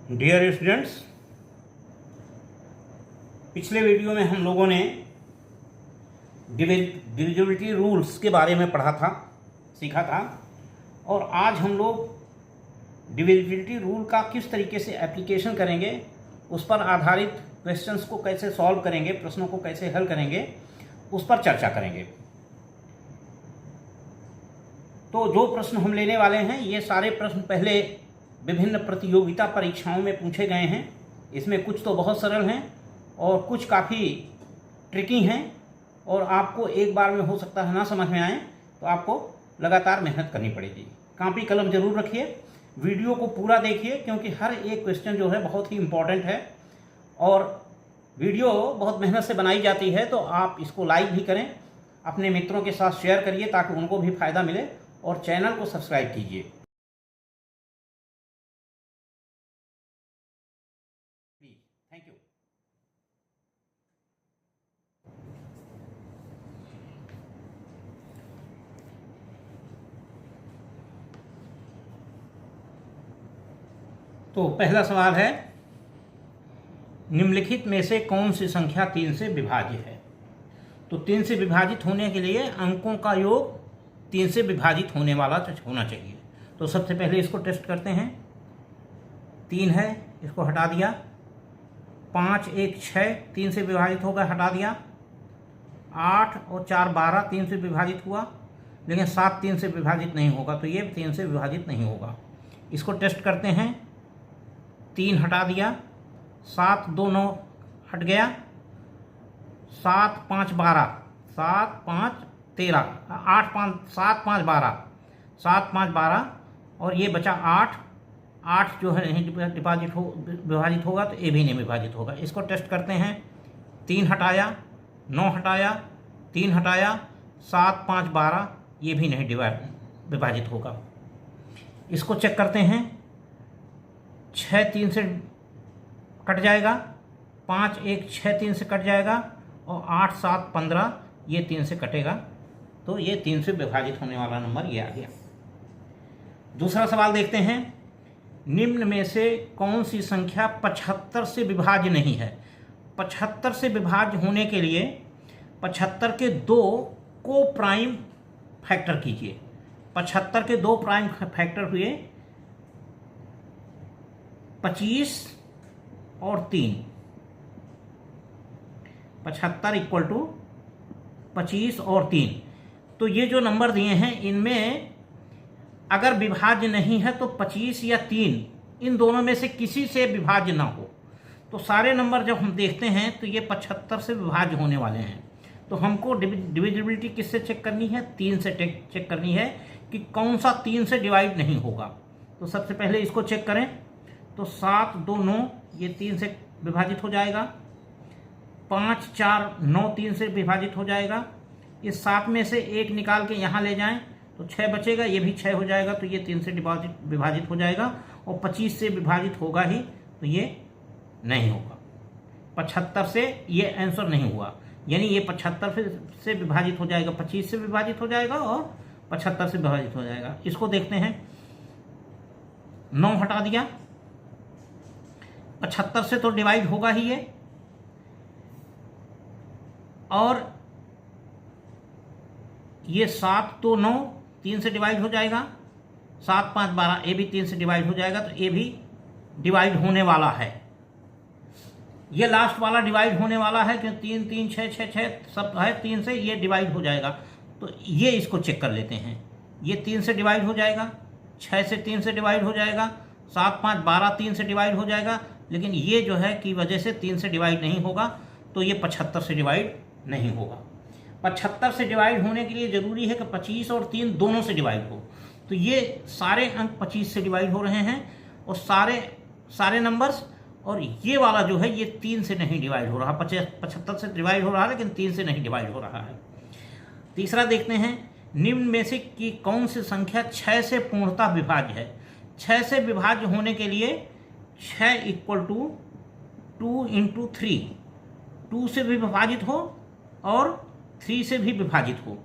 Dear students, पिछले video में हम लोगों ने डिविजिबिलिटी रूल्स के बारे में पढ़ा था, सीखा था। और आज हम लोग डिविजिबिलिटी रूल का किस तरीके से एप्लीकेशन करेंगे, उस पर आधारित क्वेश्चंस को कैसे सॉल्व करेंगे, प्रश्नों को कैसे हल करेंगे, उस पर चर्चा करेंगे। तो जो प्रश्न हम लेने वाले हैं, ये सारे प्रश्न पहले विभिन्न प्रतियोगिता परीक्षाओं में पूछे गए हैं। इसमें कुछ तो बहुत सरल हैं और कुछ काफ़ी ट्रिकी हैं, और आपको एक बार में हो सकता है ना समझ में आए, तो आपको लगातार मेहनत करनी पड़ेगी। कॉपी कलम जरूर रखिए, वीडियो को पूरा देखिए, क्योंकि हर एक क्वेश्चन जो है बहुत ही इम्पॉर्टेंट है और वीडियो बहुत मेहनत से बनाई जाती है। तो आप इसको लाइक भी करें, अपने मित्रों के साथ शेयर करिए ताकि उनको भी फ़ायदा मिले, और चैनल को सब्सक्राइब कीजिए। Thank you. तो पहला सवाल है, निम्नलिखित में से कौन सी संख्या 3 से विभाज्य है? तो 3 से विभाजित होने के लिए अंकों का योग 3 से विभाजित होने वाला होना चाहिए। तो सबसे पहले इसको टेस्ट करते हैं। 3 है, इसको हटा दिया। 5 1 6 3 से विभाजित होगा, हटा दिया। 8 और 4 12 3 से विभाजित हुआ, लेकिन 7 3 से विभाजित नहीं होगा, तो ये 3 से विभाजित नहीं होगा। इसको टेस्ट करते हैं। 3 हटा दिया, 7 2 9 हट गया, 7 5 12 7 5 13 8 5 7 5 12 7 5 12, और ये बचा 8 8 जो है नहीं विभाजित होगा, तो ये भी नहीं विभाजित होगा। इसको टेस्ट करते हैं। 3 हटाया, 9 हटाया, 3 हटाया, 7 5 12, ये भी नहीं विभाजित होगा। इसको चेक करते हैं। 6 3 से कट जाएगा, 5 1 6 3 से कट जाएगा, और 8 7 15 ये 3 से कटेगा, तो ये 3 से विभाजित होने वाला नंबर ये आ गया। दूसरा सवाल देखते हैं। निम्न में से कौन सी संख्या 75 से विभाज्य नहीं है? 75 से विभाज्य होने के लिए 75 के 2 को प्राइम फैक्टर कीजिए। 75 के 2 प्राइम फैक्टर हुए 25 और 3। 75 इक्वल टू 25 और 3। तो ये जो नंबर दिए हैं, इनमें अगर विभाज्य नहीं है तो 25 या 3, इन दोनों में से किसी से विभाज्य ना हो, तो सारे नंबर जब हम देखते हैं तो ये 75 से विभाज्य होने वाले हैं। तो हमको डिविजिबिलिटी किससे चेक करनी है? 3 से चेक करनी है कि कौन सा 3 से डिवाइड नहीं होगा। तो सबसे पहले इसको चेक करें। तो 7 2 9 ये 3 से विभाजित हो जाएगा। 5 4 9 3 से विभाजित हो जाएगा। इस 7 में से 1 निकाल के यहाँ ले जाएं तो 6 बचेगा, ये भी 6 हो जाएगा, तो ये 3 से विभाजित हो जाएगा। और 25 से विभाजित होगा ही, तो ये नहीं होगा। 75 से ये आंसर नहीं हुआ, यानी ये 75 से विभाजित हो जाएगा, 25 से विभाजित हो जाएगा और 75 से विभाजित हो जाएगा। इसको देखते हैं। 9 हटा दिया, 75 से तो डिवाइड होगा ही ये, और ये 7 तो 9 3 से डिवाइड हो जाएगा। 7 5 12 ये भी 3 से डिवाइड हो जाएगा, तो ये भी डिवाइड होने वाला है। ये लास्ट वाला डिवाइड होने वाला है, क्योंकि 3 3 6 6 6 सब है, 3 से ये डिवाइड हो जाएगा। तो ये इसको चेक कर लेते हैं। ये 3 से डिवाइड हो जाएगा, 6 से 3 से डिवाइड हो जाएगा, 7 5 12 3 से डिवाइड हो जाएगा, लेकिन ये जो है की वजह से 3 से डिवाइड नहीं होगा, तो ये 75 से डिवाइड नहीं होगा। 75 से डिवाइड होने के लिए ज़रूरी है कि 25 और 3 दोनों से डिवाइड हो। तो ये सारे अंक 25 से डिवाइड हो रहे हैं, और सारे नंबर्स, और ये वाला जो है ये 3 से नहीं डिवाइड हो रहा। 75 से डिवाइड हो रहा है, लेकिन 3 से नहीं डिवाइड हो रहा है। तीसरा देखते हैं। निम्न में से कि कौन सी संख्या 6 से पूर्णतः विभाज्य है? 6 से विभाज्य होने के लिए 6 इक्वल टू 2 इंटू 3, 2 से भी विभाजित हो और 3 से भी विभाजित हो।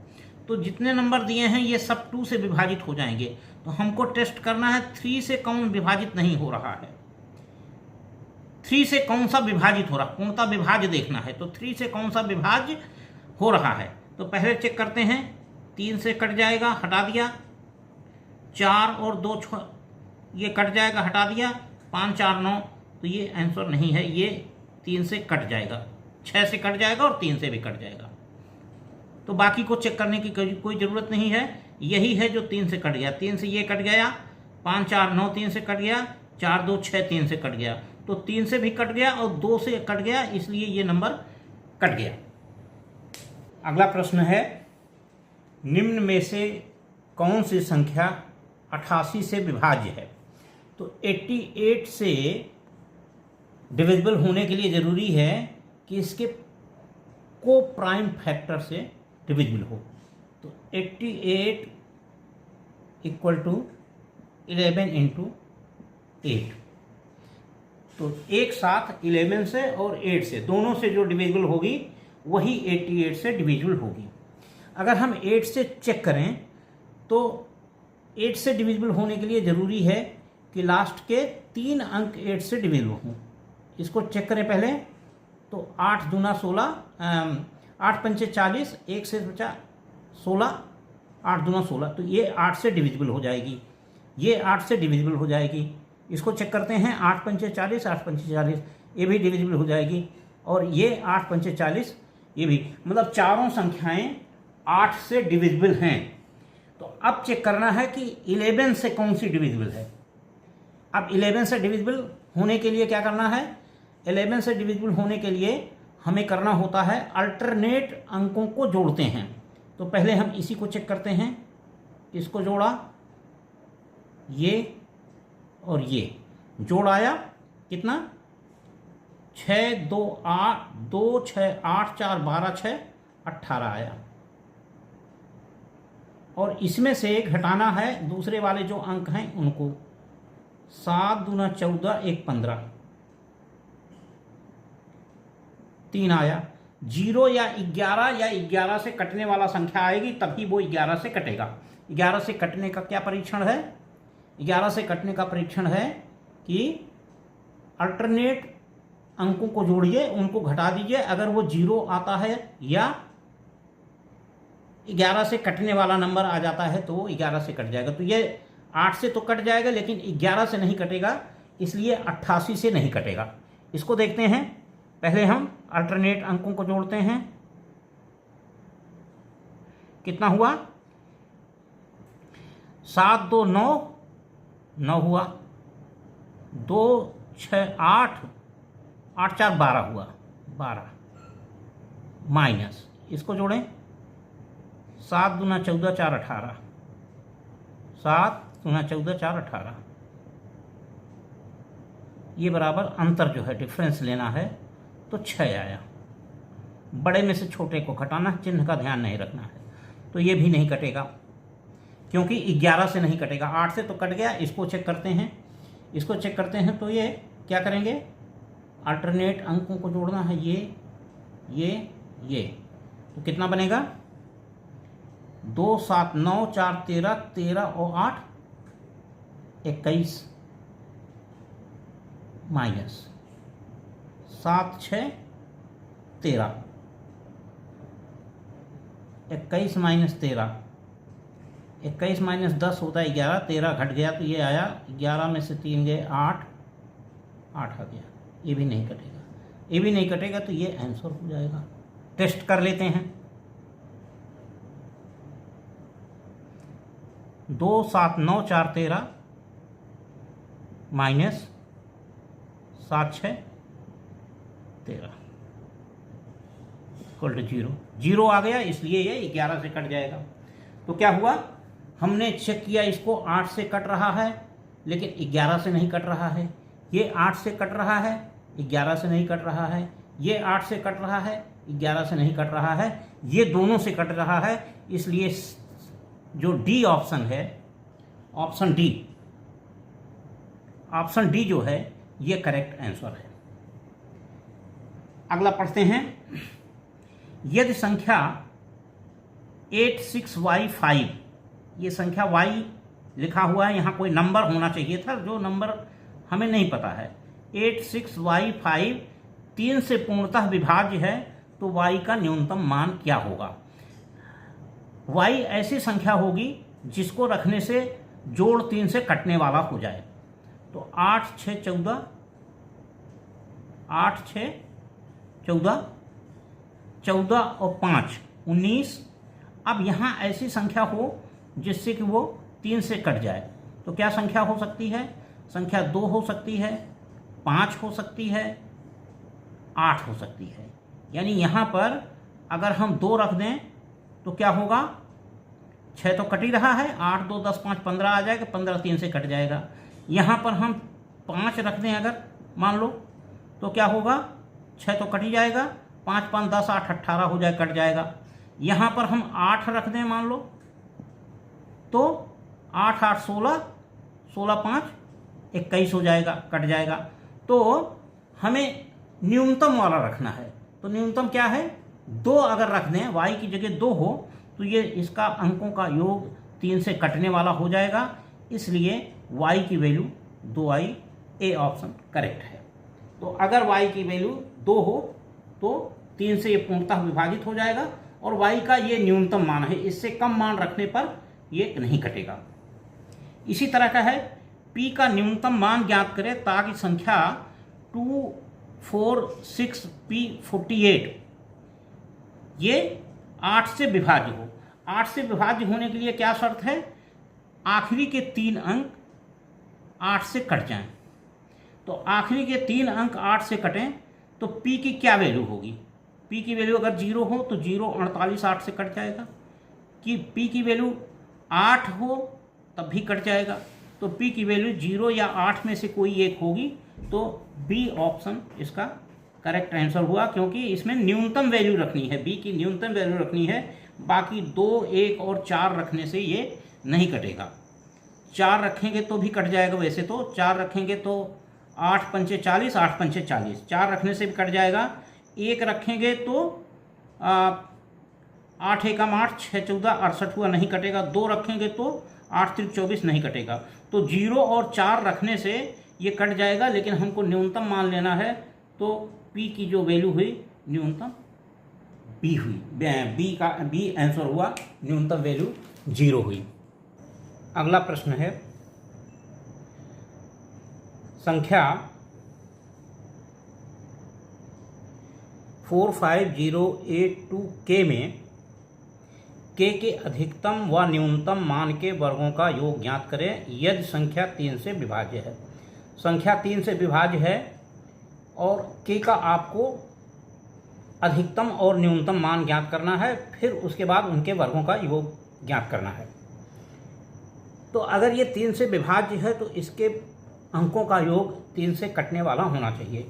तो जितने नंबर दिए हैं ये सब 2 से विभाजित हो जाएंगे। तो हमको टेस्ट करना है 3 से कौन विभाजित नहीं हो रहा है। 3 से कौन सा विभाजित हो रहा, कौन सा विभाज्य देखना है। तो 3 से कौन सा विभाज्य हो रहा है, तो पहले चेक करते हैं। 3 से कट जाएगा, हटा दिया। 4 और 2 ये कट जाएगा, हटा दिया। 5 4 9, तो ये आंसर नहीं है, ये 3 से कट जाएगा, 6 से कट जाएगा और 3 से भी कट जाएगा। तो बाकी को चेक करने की कोई ज़रूरत नहीं है, यही है जो 3 से कट गया। 3 से ये कट गया, 5 4 9 3 से कट गया, 4 2 6 3 से कट गया, तो 3 से भी कट गया और 2 से कट गया, इसलिए ये नंबर कट गया। अगला प्रश्न है, निम्न में से कौन सी संख्या 88 से विभाज्य है। तो 88 से डिविजिबल होने के लिए ज़रूरी है कि इसके को प्राइम फैक्टर से डिविजिबल हो। तो 88 इक्वल टू 11 इंटू 8, तो एक साथ 11 से और 8 से, दोनों से जो डिविजिबल होगी वही 88 से डिविजिबल होगी। अगर हम 8 से चेक करें तो 8 से डिविजिबल होने के लिए ज़रूरी है कि लास्ट के 3 अंक 8 से डिविजिबल हों। इसको चेक करें पहले, तो 8 दूना 16, 8 पंचे 40, 1 से बचा 16, 8 दूना 16, तो ये 8 से डिविजिबल हो जाएगी, ये 8 से डिविजिबल हो जाएगी। इसको चेक करते हैं, 8 पंचे 40, 8 पंचे 40, ये भी डिविजिबल हो जाएगी, और ये 8 पंचे 40, ये भी, मतलब चारों संख्याएं 8 से डिविजिबल हैं। तो अब चेक करना है कि 11 से कौन सी डिविजिबल है। अब 11 से डिविजिबल होने के लिए क्या करना है, 11 से डिविजिबल होने के लिए हमें करना होता है अल्टरनेट अंकों को जोड़ते हैं। तो पहले हम इसी को चेक करते हैं, इसको जोड़ा, ये और ये जोड़ आया कितना, 6 2 8 2 6 8 4 12 6 18 आया। और इसमें से घटाना है दूसरे वाले जो अंक हैं उनको, 7 दूना 14, 1 15, 3 आया। 0 या 11 से कटने वाला संख्या आएगी तभी वो 11 से कटेगा। 11 से कटने का क्या परीक्षण है, 11 से कटने का परीक्षण है कि अल्टरनेट अंकों को जोड़िए, उनको घटा दीजिए, अगर वो 0 आता है या 11 से कटने वाला नंबर आ जाता है तो वो 11 से कट जाएगा। तो ये 8 से तो कट जाएगा लेकिन 11 से नहीं कटेगा, इसलिए 88 से नहीं कटेगा। इसको देखते हैं, पहले हम अल्टरनेट अंकों को जोड़ते हैं। कितना हुआ, 7 2 9 9 हुआ, 2 6 8 8 4 12 हुआ, 12 माइनस, इसको जोड़ें, 7 दूना 14 4 18, 7 दूना 14 4 18, ये बराबर अंतर जो है डिफरेंस लेना है, तो 6 आया। बड़े में से छोटे को घटाना, चिन्ह का ध्यान नहीं रखना है। तो ये भी नहीं कटेगा क्योंकि 11 से नहीं कटेगा, 8 से तो कट गया। इसको चेक करते हैं, इसको चेक करते हैं, तो ये क्या करेंगे, अल्टरनेट अंकों को जोड़ना है, ये तो कितना बनेगा, 2 7 9 4 13, 13 और 8 21 माइनस 7 6 13, 21 माइनस 13, 21 माइनस 10 होता है 11, 13 घट गया तो ये आया, 11 में से 3 गए 8 आ गया। ये भी नहीं कटेगा, ये भी नहीं कटेगा, तो ये आंसर हो जाएगा। टेस्ट कर लेते हैं, 2 7 9 4 13 माइनस 7 6 13 इक्वल टू 0, 0 आ गया, इसलिए ये 11 से कट जाएगा। तो क्या हुआ, हमने चेक किया, इसको 8 से कट रहा है लेकिन 11 से नहीं कट रहा है, ये 8 से कट रहा है 11 से नहीं कट रहा है, ये 8 से कट रहा है 11 से नहीं कट रहा है, ये दोनों से कट रहा है, इसलिए जो डी ऑप्शन है, ऑप्शन डी जो है ये करेक्ट आंसर है। अगला पढ़ते हैं, यदि संख्या 86y5, ये संख्या y लिखा हुआ है, यहाँ कोई नंबर होना चाहिए था, जो नंबर हमें नहीं पता है, 86y5 3 से पूर्णतः विभाज्य है, तो y का न्यूनतम मान क्या होगा? y ऐसी संख्या होगी जिसको रखने से जोड़ 3 से कटने वाला हो जाए। तो 8 6 14, 8 6 14, 14 और 5 19। अब यहाँ ऐसी संख्या हो जिससे कि वो 3 से कट जाए, तो क्या संख्या हो सकती है? संख्या 2 हो सकती है, 5 हो सकती है, 8 हो सकती है। यानी यहाँ पर अगर हम 2 रख दें तो क्या होगा? 6 तो कट ही रहा है, 8 2 10 5 15 आ जाएगा, 15 3 से कट जाएगा। यहाँ पर हम 5 रख दें अगर मान लो, तो क्या होगा? 6 तो कट ही जाएगा, 5 5 10 8 18 हो जाए, कट जाएगा। यहाँ पर हम 8 रख दें मान लो, तो 8 8 16, 16 5 21 हो जाएगा, कट जाएगा। तो हमें न्यूनतम वाला रखना है। तो न्यूनतम क्या है? 2 अगर रख दें, y की जगह 2 हो, तो ये इसका अंकों का योग 3 से कटने वाला हो जाएगा। इसलिए y की value 2i, A option correct है। तो अगर y की वैल्यू 2 हो तो 3 से ये पूर्णतः विभाजित हो जाएगा और y का ये न्यूनतम मान है, इससे कम मान रखने पर ये नहीं कटेगा। इसी तरह का है, p का न्यूनतम मान ज्ञात करें ताकि संख्या 2 4 6 p 48 ये 8 से विभाज्य हो। 8 से विभाज्य होने के लिए क्या शर्त है? आखिरी के 3 अंक 8 से कट जाएं। तो आखिरी के 3 अंक 8 से कटें तो p की क्या वैल्यू होगी? p की वैल्यू अगर 0 हो तो 0 48 8 से कट जाएगा। कि p की वैल्यू 8 हो तब भी कट जाएगा। तो p की वैल्यू 0 या 8 में से कोई एक होगी। तो बी ऑप्शन इसका करेक्ट आंसर हुआ, क्योंकि इसमें न्यूनतम वैल्यू रखनी है, बी की न्यूनतम वैल्यू रखनी है। बाकी 2 1 और 4 रखने से ये नहीं कटेगा। 4 रखेंगे तो भी कट जाएगा। वैसे तो 4 रखेंगे तो 8 पंचे 40, 8 पंचे 40, 4 रखने से भी कट जाएगा। 1 रखेंगे तो 8 एकम 8, 6 14 68 हुआ, नहीं कटेगा। 2 रखेंगे तो 8 3 24, नहीं कटेगा। तो 0 और 4 रखने से ये कट जाएगा, लेकिन हमको न्यूनतम मान लेना है। तो p की जो वैल्यू हुई न्यूनतम b हुई, बी आंसर हुआ, न्यूनतम वैल्यू 0 हुई। अगला प्रश्न है, संख्या 45082k में k के अधिकतम व न्यूनतम मान के वर्गों का योग ज्ञात करें यदि संख्या 3 से विभाज्य है। संख्या 3 से विभाज्य है और k का आपको अधिकतम और न्यूनतम मान ज्ञात करना है, फिर उसके बाद उनके वर्गों का योग ज्ञात करना है। तो अगर ये 3 से विभाज्य है तो इसके अंकों का योग 3 से कटने वाला होना चाहिए।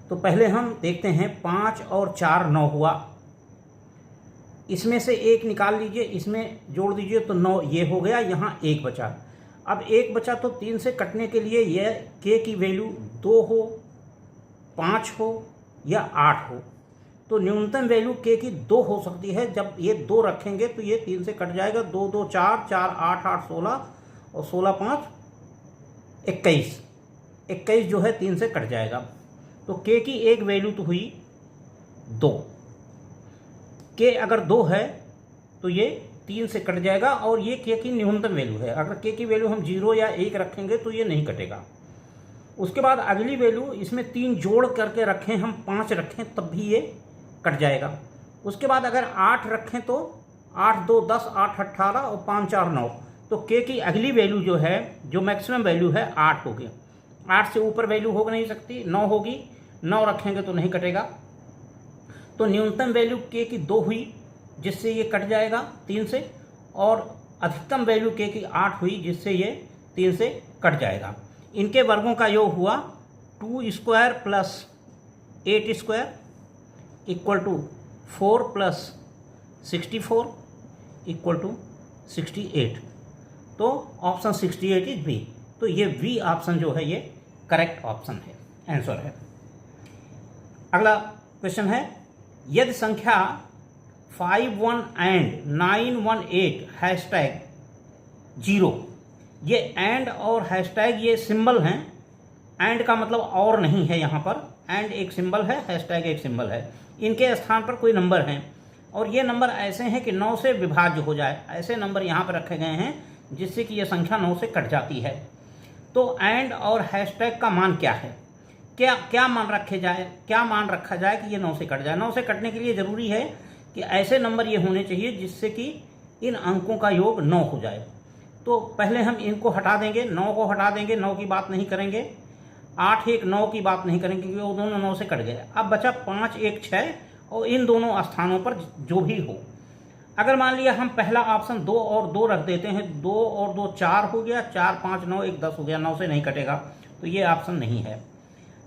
तो पहले हम देखते हैं, 5 और 4 9 हुआ, इसमें से 1 निकाल लीजिए, इसमें जोड़ दीजिए तो 9 ये हो गया, यहाँ 1 बचा। अब 1 बचा तो 3 से कटने के लिए यह k की वैल्यू 2 हो, 5 हो या 8 हो। तो न्यूनतम वैल्यू k की 2 हो सकती है। जब ये 2 रखेंगे तो ये 3 से कट जाएगा। 2 2 4, 4 8 8 16 और 16 5 21, 21 जो है 3 से कट जाएगा। तो k की एक वैल्यू तो हुई 2। k अगर 2 है तो ये 3 से कट जाएगा और ये k की न्यूनतम वैल्यू है। अगर k की वैल्यू हम 0 या 1 रखेंगे तो ये नहीं कटेगा। उसके बाद अगली वैल्यू, इसमें 3 जोड़ करके रखें हम, 5 रखें तब भी ये कट जाएगा। उसके बाद अगर 8 रखें तो 8 2 10, 8 18 और 5 4 9। तो k की अगली वैल्यू जो है, जो मैक्सिमम वैल्यू है 8 होगी। 8 से ऊपर वैल्यू हो नहीं सकती, 9 होगी। 9 रखेंगे तो नहीं कटेगा। तो न्यूनतम वैल्यू k की 2 हुई जिससे ये कट जाएगा 3 से, और अधिकतम वैल्यू k की 8 हुई जिससे ये 3 से कट जाएगा। इनके वर्गों का योग हुआ 2 square plus 8 square equal to 4 plus 64 equal to 68। तो ऑप्शन 68 इज बी। तो ये बी ऑप्शन जो है ये करेक्ट ऑप्शन है, आंसर है। अगला क्वेश्चन है, यदि संख्या 51 एंड 918 हैशटैग 0, ये एंड और हैशटैग ये सिंबल हैं, एंड का मतलब और नहीं है, यहाँ पर एंड एक सिंबल है, हैशटैग एक सिंबल है, इनके स्थान पर कोई नंबर हैं और ये नंबर ऐसे हैं कि 9 से विभाज्य हो जाए, ऐसे नंबर यहाँ पर रखे गए हैं जिससे कि ये संख्या 9 से कट जाती है। तो एंड और हैशटैग का मान क्या है, क्या मान रखा जाए कि ये 9 से कट जाए। 9 से कटने के लिए ज़रूरी है कि ऐसे नंबर ये होने चाहिए जिससे कि इन अंकों का योग 9 हो जाए। तो पहले हम इनको हटा देंगे, 9 को हटा देंगे, 9 की बात नहीं करेंगे, 8 1 9 की बात नहीं करेंगे क्योंकि वो दोनों 9 से कट गए। अब बचा 5 1 6 और इन दोनों स्थानों पर जो भी हो। अगर मान लिया हम पहला ऑप्शन 2 और 2 रख देते हैं, 2 और 2 4 हो गया, 4 5 9 1 10 हो गया, 9 से नहीं कटेगा, तो ये ऑप्शन नहीं है।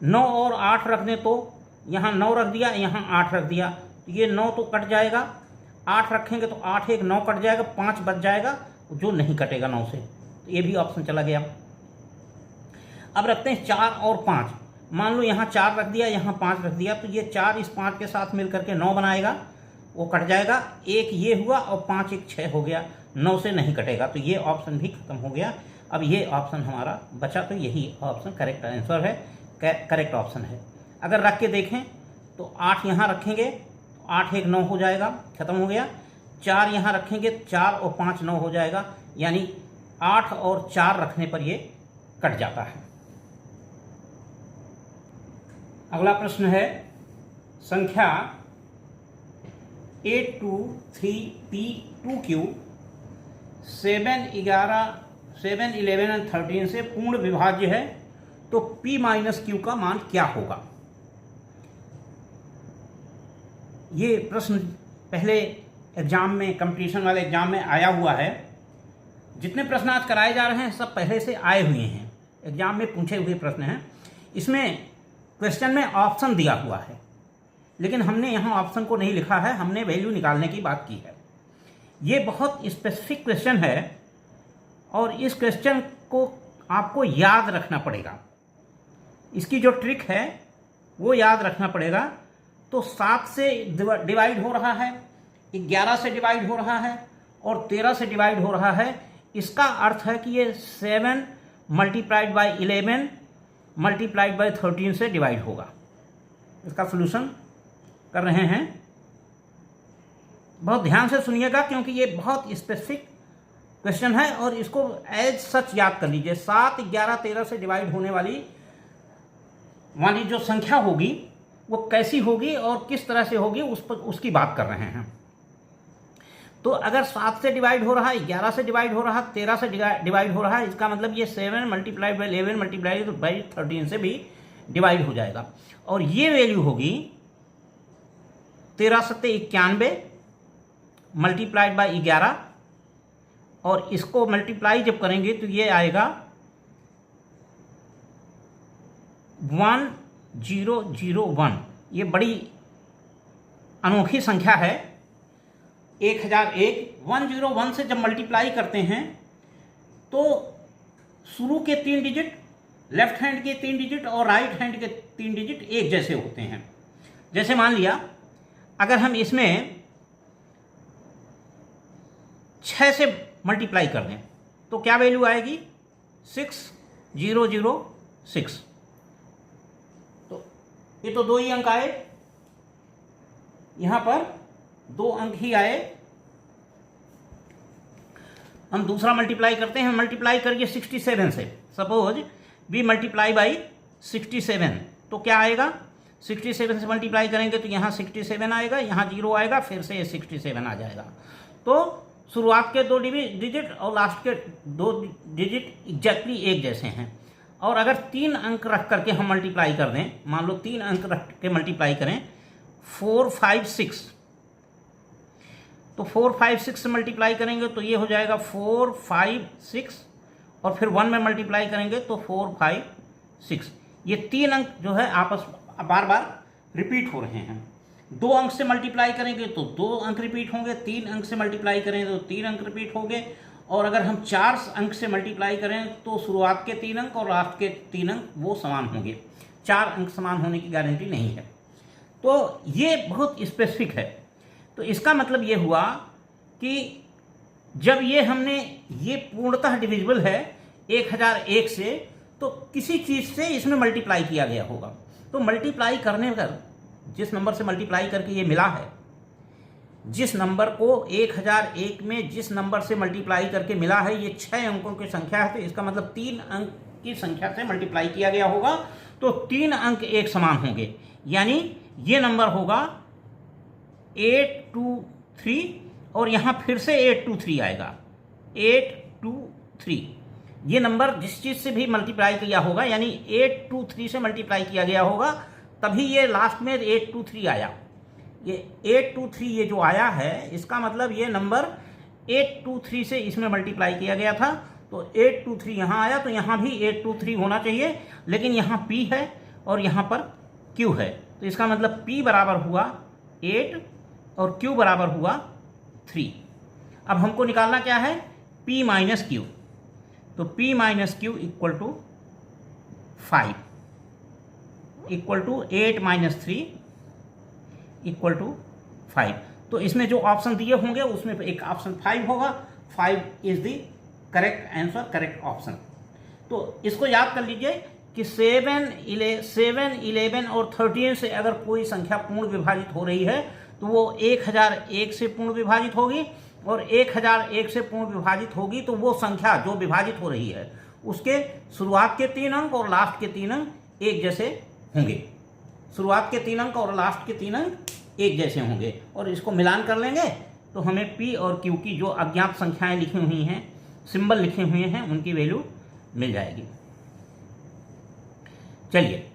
9 और 8 रख दें तो यहाँ 9 रख दिया, यहाँ 8 रख दिया, तो ये 9 तो कट जाएगा, 8 रखेंगे तो 8 1 9 कट जाएगा, 5 बच जाएगा जो नहीं कटेगा 9 से, तो ये भी ऑप्शन चला गया। अब रखते हैं 4 और 5, मान लो यहाँ 4 रख दिया, यहाँ 5 रख दिया, तो ये 4 इस 5 के साथ मिल करके 9 बनाएगा, वो कट जाएगा, एक ये हुआ और 5 1 6 हो गया, 9 से नहीं कटेगा, तो ये ऑप्शन भी खत्म हो गया। अब ये ऑप्शन हमारा बचा, तो यही ऑप्शन करेक्ट आंसर है, करेक्ट ऑप्शन है। अगर रख के देखें तो 8 यहाँ रखेंगे, 8 1 9 हो जाएगा, खत्म हो गया। 4 यहाँ रखेंगे, 4 और 5 9 हो जाएगा, यानी 8 और 4 रखने पर ये कट जाता है। अगला प्रश्न है संख्या 823P2Q 7 11 और 13 से पूर्ण विभाज्य है, तो P माइनस Q का मान क्या होगा। ये प्रश्न पहले एग्जाम में, कंपटीशन वाले एग्जाम में आया हुआ है। जितने प्रश्न आज कराए जा रहे हैं सब पहले से आए हुए हैं, एग्जाम में पूछे हुए प्रश्न हैं। इसमें क्वेश्चन में ऑप्शन दिया हुआ है, लेकिन हमने यहाँ ऑप्शन को नहीं लिखा है, हमने वैल्यू निकालने की बात की है। ये बहुत स्पेसिफिक क्वेश्चन है और इस क्वेश्चन को आपको याद रखना पड़ेगा। इसकी जो ट्रिक है वो याद रखना पड़ेगा। तो 7 से डिवाइड हो रहा है, 11 से डिवाइड हो रहा है और 13 से डिवाइड हो रहा है। इसका अर्थ है कि ये 7 मल्टीप्लाइड बाई 11 मल्टीप्लाइड बाई 13 से डिवाइड होगा। इसका सॉल्यूशन कर रहे हैं, बहुत ध्यान से सुनिएगा क्योंकि ये बहुत स्पेसिफिक क्वेश्चन है और इसको एज सच याद कर लीजिए। 7 11 13 से डिवाइड होने वाली जो संख्या होगी वो कैसी होगी और किस तरह से होगी उसकी बात कर रहे हैं। तो अगर 7 से डिवाइड हो रहा है, 11 से डिवाइड हो रहा है, 13 से डिवाइड हो रहा है, इसका मतलब ये 7 मल्टीप्लाइड बाई 11 मल्टीप्लाइड बाई 13 से भी डिवाइड हो जाएगा और ये वैल्यू होगी 13 सत्ते 91 मल्टीप्लाइड बाई 11 और इसको मल्टीप्लाई जब करेंगे तो ये आएगा 1001। ये बड़ी अनोखी संख्या है। 101 से जब मल्टीप्लाई करते हैं तो शुरू के 3 डिजिट, लेफ्ट हैंड के 3 डिजिट और राइट हैंड के 3 डिजिट एक जैसे होते हैं। जैसे मान लिया अगर हम इसमें 6 से मल्टीप्लाई कर दें तो क्या वैल्यू आएगी 6006। तो ये तो 2 ही अंक आए, यहां पर 2 अंक ही आए। हम दूसरा मल्टीप्लाई करते हैं, मल्टीप्लाई करिए 67 से। सपोज वी मल्टीप्लाई बाई 67 तो क्या आएगा, 67 से मल्टीप्लाई करेंगे तो यहाँ 67 आएगा, यहाँ 0 आएगा, फिर से 67 आ जाएगा। तो शुरुआत के 2 डिजिट और लास्ट के 2 डिजिट एग्जैक्टली एक जैसे हैं। और अगर 3 अंक रख करके हम मल्टीप्लाई कर दें, मान लो 3 अंक रख के मल्टीप्लाई करें 4 5 6, तो 4 5 6 से मल्टीप्लाई करेंगे तो ये हो जाएगा 4 5 6 और फिर 1 में मल्टीप्लाई करेंगे तो 4 5 6। ये 3 अंक जो है आपस बार बार रिपीट हो रहे हैं। 2 अंक से मल्टीप्लाई करेंगे तो 2 अंक रिपीट होंगे, 3 अंक से मल्टीप्लाई करेंगे तो 3 अंक रिपीट होंगे और अगर हम 4 अंक से मल्टीप्लाई करें तो शुरुआत के 3 अंक और लास्ट के 3 अंक वो समान होंगे। 4 अंक समान होने की गारंटी नहीं है। तो ये बहुत स्पेसिफिक है। तो इसका मतलब ये हुआ कि जब ये हमने ये पूर्णतः डिविजिबल है 1001 से, तो किसी चीज़ से इसमें मल्टीप्लाई किया गया होगा। तो मल्टीप्लाई करने पर जिस नंबर से मल्टीप्लाई करके ये मिला है, जिस नंबर को 1001 में जिस नंबर से मल्टीप्लाई करके मिला है, ये 6 अंकों की संख्या है, तो इसका मतलब 3 अंक की संख्या से मल्टीप्लाई किया गया होगा, तो 3 अंक एक समान होंगे। यानी ये नंबर होगा 823 और यहाँ फिर से 823 आएगा, 823। ये नंबर जिस चीज़ से भी मल्टीप्लाई किया होगा, यानी 823 से मल्टीप्लाई किया गया होगा, तभी ये लास्ट में 823 आया। ये 823 ये जो आया है, इसका मतलब ये नंबर 823 से इसमें मल्टीप्लाई किया गया था, तो 823 यहाँ आया, तो यहाँ भी 823 होना चाहिए, लेकिन यहाँ P है और यहाँ पर Q है, तो इसका मतलब P बराबर हुआ 8 और Q बराबर हुआ 3। अब हमको निकालना क्या है, P माइनस Q, तो P minus Q equal to 5 equal to 8 minus 3 equal to 5। तो इसमें जो ऑप्शन दिए होंगे उसमें एक ऑप्शन 5 होगा, 5 is the correct answer, correct option. तो इसको याद कर लीजिए कि 7, 11 और 13 से अगर कोई संख्या पूर्ण विभाजित हो रही है तो वो 1001 से पूर्ण विभाजित होगी, और 1001 से पूर्ण विभाजित होगी तो वो संख्या जो विभाजित हो रही है उसके शुरुआत के 3 अंक और लास्ट के 3 अंक एक जैसे होंगे। शुरुआत के 3 अंक और लास्ट के 3 अंक एक जैसे होंगे, और इसको मिलान कर लेंगे तो हमें P और Q की जो अज्ञात संख्याएं लिखी हुई हैं, सिंबल लिखे हुए हैं, उनकी वैल्यू मिल जाएगी। चलिए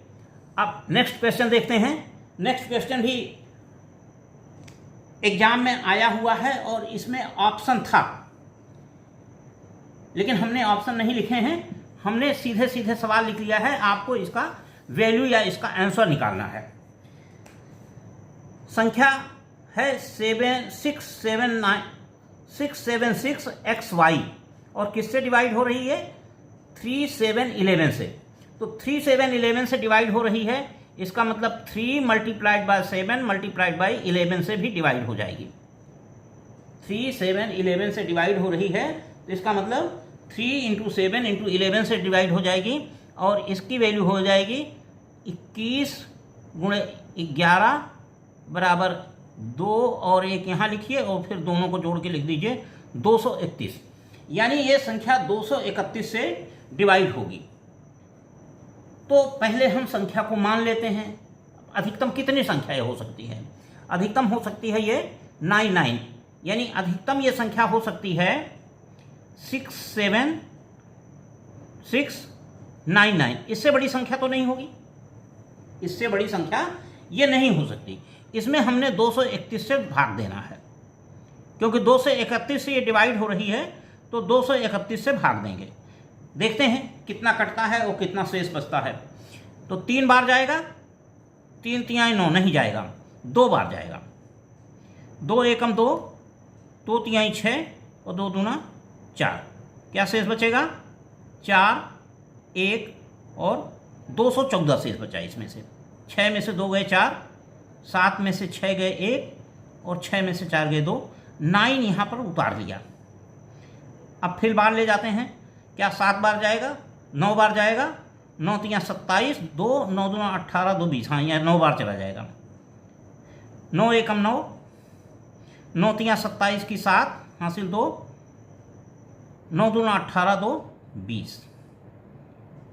अब नेक्स्ट क्वेश्चन देखते हैं। नेक्स्ट क्वेश्चन भी एग्जाम में आया हुआ है और इसमें ऑप्शन था, लेकिन हमने ऑप्शन नहीं लिखे हैं, हमने सीधे सीधे सवाल लिख लिया है। आपको इसका वैल्यू या इसका आंसर निकालना है। संख्या है 676XY और किससे डिवाइड हो रही है, 3, 7, 11 से। तो 3, 7, 11 से डिवाइड हो रही है, इसका मतलब 3 मल्टीप्लाइड बाय 7 मल्टीप्लाइड बाय 11 से भी डिवाइड हो जाएगी। 3, 7, 11 से डिवाइड हो रही है, तो इसका मतलब 3 इंटू 7 इंटू 11 से डिवाइड हो जाएगी, और इसकी वैल्यू हो जाएगी 21 गुणे 11 बराबर 2, और एक यहाँ लिखिए और फिर दोनों को जोड़ के लिख दीजिए 231। यानी ये संख्या 231 से डिवाइड होगी। तो पहले हम संख्या को मान लेते हैं। अधिकतम कितनी संख्याएं हो सकती है, अधिकतम हो सकती है ये 99, यानी अधिकतम ये संख्या हो सकती है 67699। इससे बड़ी संख्या तो नहीं होगी, इससे बड़ी संख्या ये नहीं हो सकती। इसमें हमने 231 से भाग देना है, क्योंकि 231 से ये डिवाइड हो रही है, तो 231 से भाग देंगे। देखते हैं कितना कटता है और कितना शेष बचता है। तो 3 बार जाएगा, 3 तिहाई 9 नहीं जाएगा, 2 बार जाएगा। 2 एकम 2, 2 तिहाई 6 और 2 दूना 4। क्या शेष बचेगा, 4, 1 और 214 शेष बचा। इसमें से 6 में से 2 गए 4, 7 में से 6 गए 1 और 6 में से 4 गए 2। 9 यहाँ पर उतार लिया। अब फिर बार ले जाते हैं। क्या 7 बार जाएगा, 9 बार जाएगा। 9 तिया 27, 2, 9 दूना 18, 2 20। हाँ, यहाँ 9 बार चला जाएगा। 9 एकम 9, 9 तिया 27 की 7 हासिल 2, 9 दूना 18, 2 20।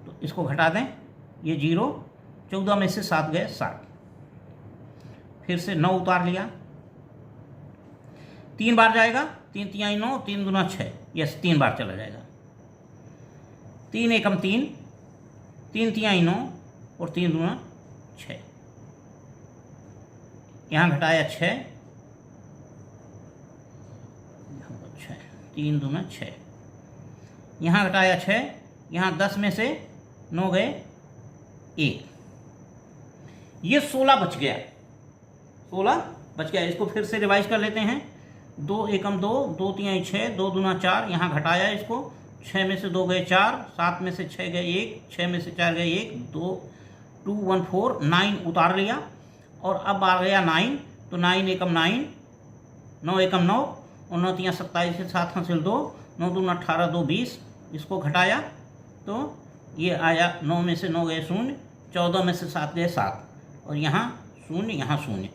तो इसको घटा दें, ये 0, 14 में से 7 गए 7। फिर से 9 उतार लिया। 3 बार जाएगा, 3 तिहाई 9, 3 दूना 6, यस 3 बार चला जाएगा। 3 एकम 3, 3 तिहाई 9 और 3 दूना 6। यहाँ घटाया 6, 3 दूना 6। यहाँ घटाया 6, यहाँ 10 में से 9 गए 1, ये 16 बच गया। 16 बच गया। इसको फिर से रिवाइज कर लेते हैं। 2 एकम 2, 2 तिहाई 6, 2 दूना 4। यहाँ घटाया इसको, 6 में से 2 गए 4, 7 में से 6 गए 1, 6 में से 4 गए 1, 2 2 1 4। 9 उतार लिया और अब आ गया 9। तो 9 एकम 9, 9 एकम 9 और 9 तिहाई 27 से 7 हासिल 2, 9 दूना 18, 2 20। इसको घटाया तो ये आया 9 में से 9 गए शून्य, 14 में से 7 गए 7, और यहाँ शून्य यहाँ शून्य,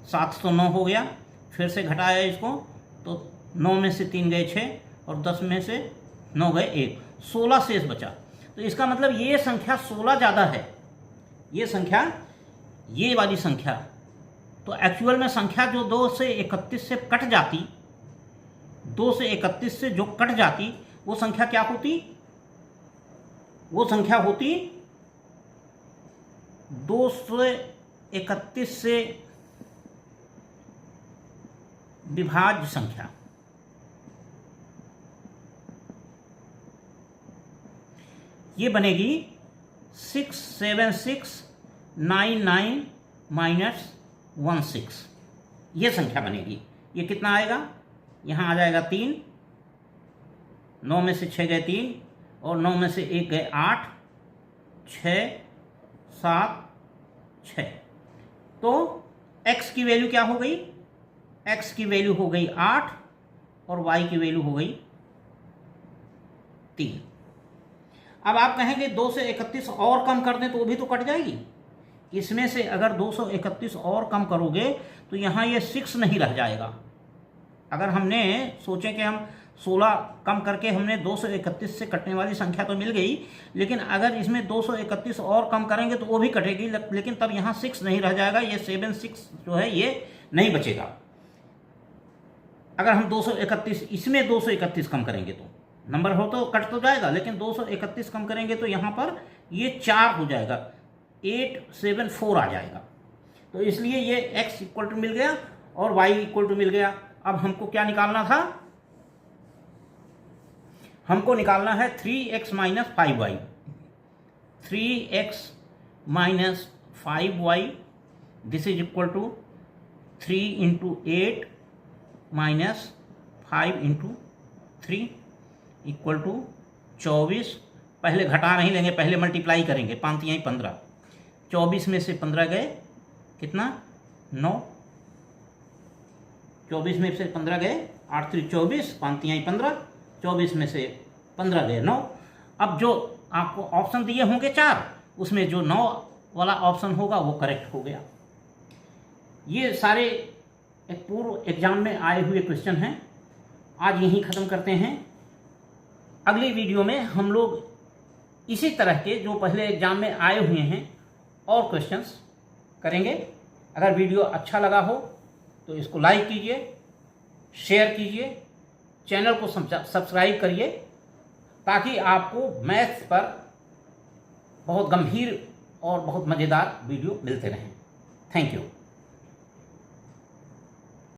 7 तो 9 हो गया। फिर से घटाया इसको तो 9 में से 3 गए 6 और 10 में से 9 गए 1, 16 शेष बचा। तो इसका मतलब ये संख्या 16 ज़्यादा है, ये संख्या, ये वाली संख्या। तो एक्चुअल में संख्या जो 2 से 31 से कट जाती, 2 से 31 से जो कट जाती वो संख्या क्या होती? वो संख्या होती 2 से 31 से विभाज्य संख्या। ये बनेगी 67699 -16, ये संख्या बनेगी। ये कितना आएगा? यहाँ आ जाएगा 3, 9 में से 6 गए 3 और 9 में से 1 गए 8, 6 7 6। तो x की वैल्यू क्या हो गई? x की वैल्यू हो गई 8 और y की वैल्यू हो गई 3। अब आप कहेंगे 2 से 31 और कम कर दें तो वो भी तो कट जाएगी। इसमें से अगर 231 और कम करोगे तो यहाँ ये 6 नहीं रह जाएगा। अगर हमने सोचे कि हम 16 कम करके हमने 231 से कटने वाली संख्या तो मिल गई, लेकिन अगर इसमें 231 और कम करेंगे तो वो भी कटेगी, लेकिन तब यहाँ 6 नहीं रह जाएगा, ये 76 जो है ये नहीं बचेगा। अगर हम 231 इसमें 231 कम करेंगे तो नंबर हो तो कट तो जाएगा, लेकिन 231 कम करेंगे तो यहाँ पर ये 4 हो जाएगा, 874 आ जाएगा। तो इसलिए ये x इक्वल टू मिल गया और y इक्वल टू मिल गया। अब हमको क्या निकालना था? हमको निकालना है 3x - 5y, 3x - 5y this is equal to 3 × 8 - 5 × 3 equal to 24। पहले घटा नहीं लेंगे, पहले मल्टीप्लाई करेंगे, 5 × 15, 24 में से 15 गए कितना? 9, 24 में से 15 गए 8 × 3 = 24, 5 × 15, 24 में से 15 गए 9। अब जो आपको ऑप्शन दिए होंगे 4, उसमें जो 9 वाला ऑप्शन होगा वो करेक्ट हो गया। ये सारे एक पूर्व एग्जाम में आए हुए क्वेश्चन हैं। आज यहीं ख़त्म करते हैं। अगली वीडियो में हम लोग इसी तरह के जो पहले एग्जाम में आए हुए हैं और क्वेश्चंस करेंगे। अगर वीडियो अच्छा लगा हो तो इसको लाइक कीजिए, शेयर कीजिए, चैनल को सब्सक्राइब करिए, ताकि आपको मैथ्स पर बहुत गंभीर और बहुत मज़ेदार वीडियो मिलते रहें। Thank you.